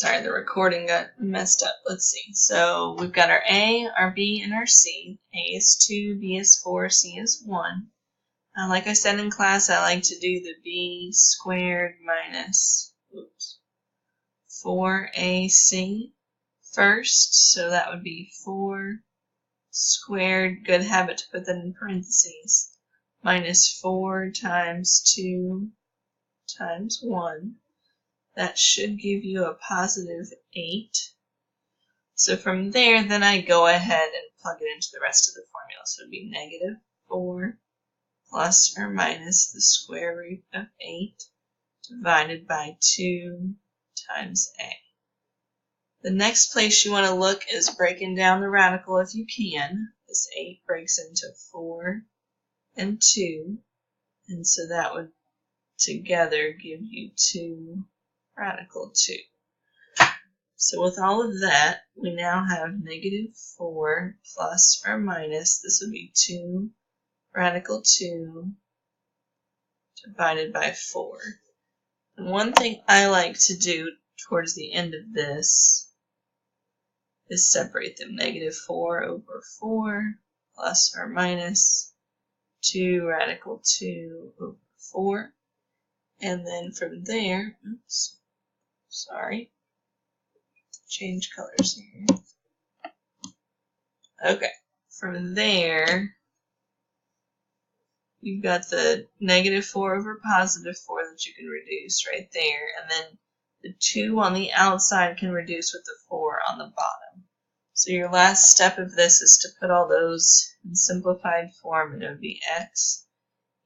Sorry, the recording got messed up. Let's see. So we've got our A, our B, and our C. A is 2, B is 4, C is 1. Like I said in class, I like to do the B squared minus 4AC first. So that would be 4 squared, good habit to put that in parentheses, minus 4 times 2 times 1. That should give you a positive 8. So from there, then I go ahead and plug it into the rest of the formula. So it would be negative 4 plus or minus the square root of 8 divided by 2 times A. The next place you want to look is breaking down the radical if you can. This 8 breaks into 4 and 2, and so that would together give you 2 radical 2. So with all of that, we now have negative 4 plus or minus, this would be 2 radical 2 divided by 4. And one thing I like to do towards the end of this is separate them. Negative 4 over 4 plus or minus 2 radical 2 over 4. And then from there, change colors here. Okay, from there, you've got the negative 4 over positive 4 that you can reduce right there, and then the 2 on the outside can reduce with the 4 on the bottom. So your last step of this is to put all those in simplified form, and it would be x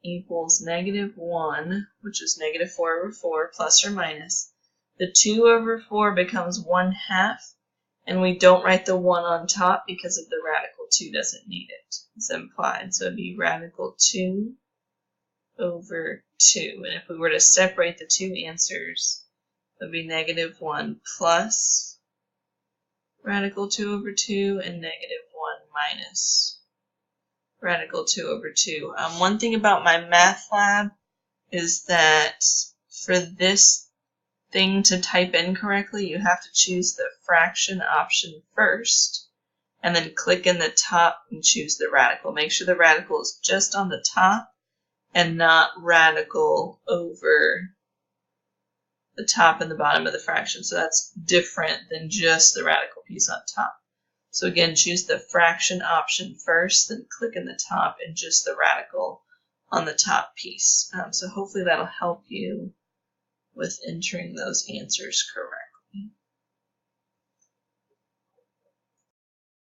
equals negative 1, which is negative 4 over 4, plus or minus. The 2 over 4 becomes 1/2, and we don't write the 1 on top because of the radical 2 doesn't need it. It's implied, so it would be radical 2 over 2. And if we were to separate the two answers, it would be negative 1 plus radical 2 over 2 and negative 1 minus radical 2 over 2. One thing about my math lab is that for this thing to type in correctly, you have to choose the fraction option first, and then click in the top and choose the radical. Make sure the radical is just on the top and not radical over the top and the bottom of the fraction. So that's different than just the radical piece on top. So again, choose the fraction option first, then click in the top and just the radical on the top piece. So hopefully that'll help you with entering those answers correctly.